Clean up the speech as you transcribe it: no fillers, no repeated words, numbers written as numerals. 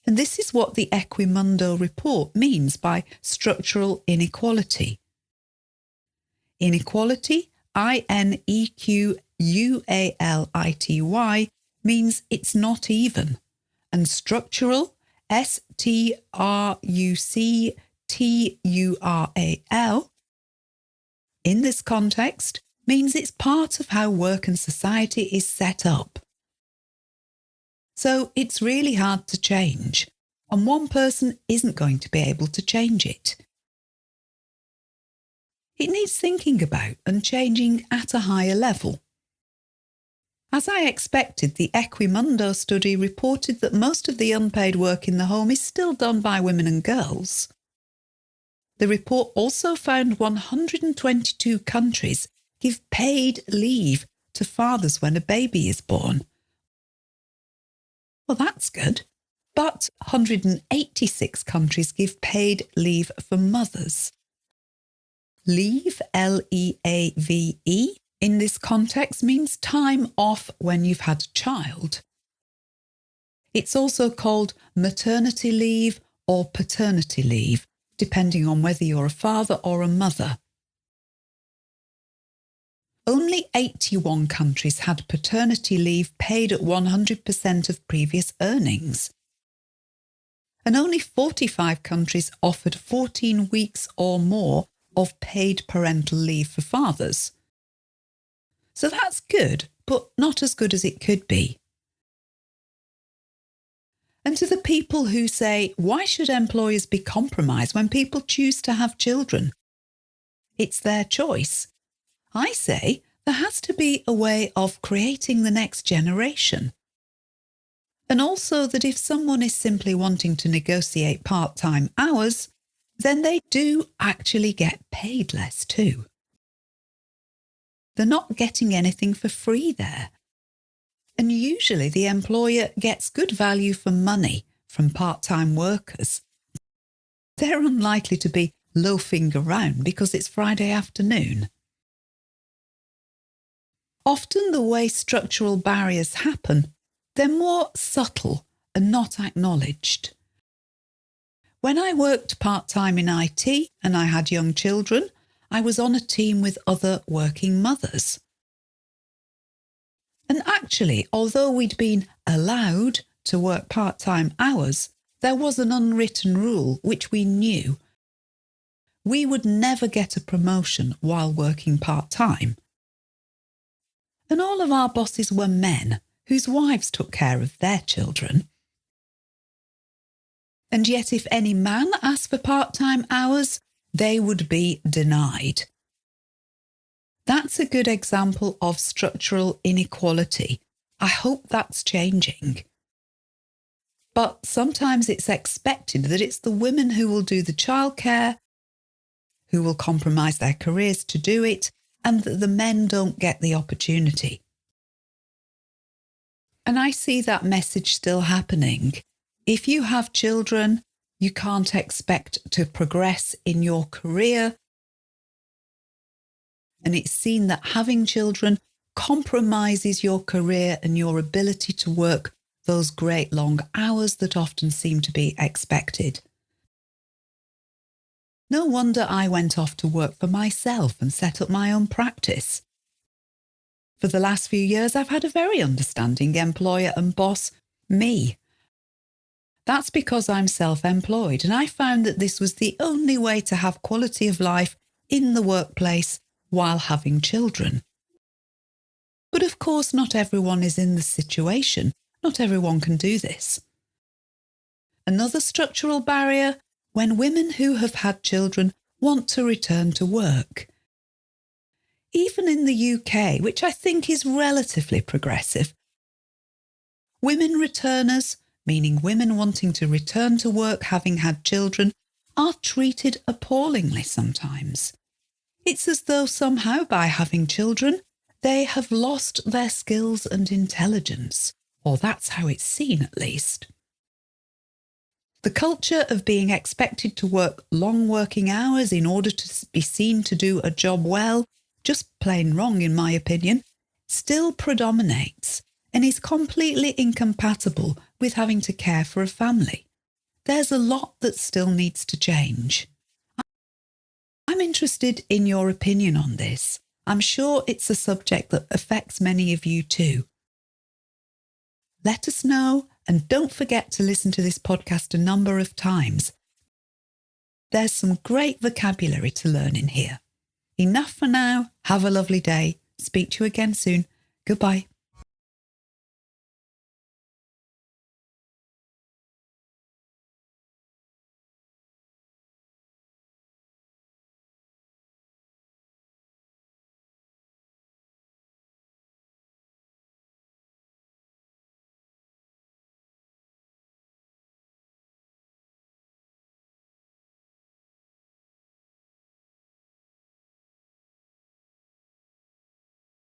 And this is what the Equimundo report means by structural inequality. Inequality, INEQUALITY, means it's not even. And structural, STRUCTURAL, in this context, means it's part of how work and society is set up. So it's really hard to change, and one person isn't going to be able to change it. It needs thinking about and changing at a higher level. As I expected, the Equimundo study reported that most of the unpaid work in the home is still done by women and girls. The report also found 122 countries give paid leave to fathers when a baby is born. Well, that's good. But 186 countries give paid leave for mothers. Leave, L-E-A-V-E, in this context means time off when you've had a child. It's also called maternity leave or paternity leave, depending on whether you're a father or a mother. Only 81 countries had paternity leave paid at 100% of previous earnings. And only 45 countries offered 14 weeks or more of paid parental leave for fathers. So that's good, but not as good as it could be. And to the people who say, why should employers be compromised when people choose to have children? It's their choice. I say there has to be a way of creating the next generation. And also that if someone is simply wanting to negotiate part-time hours, then they do actually get paid less too. They're not getting anything for free there. And usually the employer gets good value for money from part-time workers. They're unlikely to be loafing around because it's Friday afternoon. Often the way structural barriers happen, they're more subtle and not acknowledged. When I worked part-time in IT and I had young children, I was on a team with other working mothers. And actually, although we'd been allowed to work part-time hours, there was an unwritten rule which we knew. We would never get a promotion while working part-time. And all of our bosses were men whose wives took care of their children. And yet if any man asked for part-time hours, they would be denied. That's a good example of structural inequality. I hope that's changing. But sometimes it's expected that it's the women who will do the childcare, who will compromise their careers to do it, and that the men don't get the opportunity. And I see that message still happening. If you have children, you can't expect to progress in your career. And it's seen that having children compromises your career and your ability to work those great long hours that often seem to be expected. No wonder I went off to work for myself and set up my own practice. For the last few years, I've had a very understanding employer and boss, me. That's because I'm self-employed, and I found that this was the only way to have quality of life in the workplace while having children. But of course, not everyone is in this situation. Not everyone can do this. Another structural barrier, when women who have had children want to return to work. Even in the UK, which I think is relatively progressive, women returners, meaning women wanting to return to work having had children, are treated appallingly sometimes. It's as though somehow by having children, they have lost their skills and intelligence, or that's how it's seen at least. The culture of being expected to work long working hours in order to be seen to do a job well, just plain wrong in my opinion, still predominates and is completely incompatible with having to care for a family. there's a lot that still needs to change. I'm interested in your opinion on this. I'm sure it's a subject that affects many of you too. Let us know, and don't forget to listen to this podcast a number of times. There's some great vocabulary to learn in here. Enough for now. Have a lovely day. Speak to you again soon. Goodbye.